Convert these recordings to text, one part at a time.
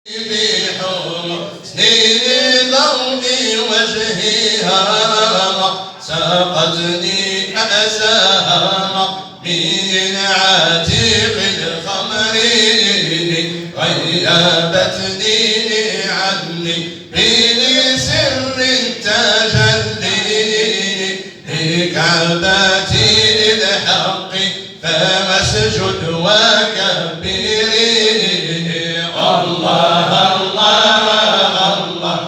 بحسن ضوء وجهها ساقتني كأسها من عتيق الخمر غيبتني عني من سر التجلي لكعبتي للحق فمسجد وكبر الله الله الله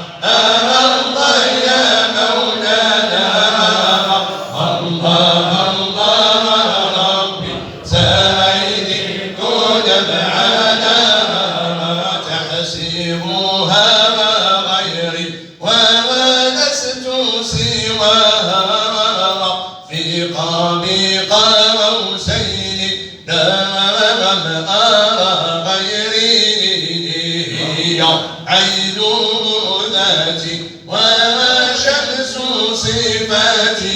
الله يا مولانا الله الله ربي سعيد كن معنا تحسبها غيري ولست سواها في قاب قوسين دام أرى عين ذاتي وشمس صفاتي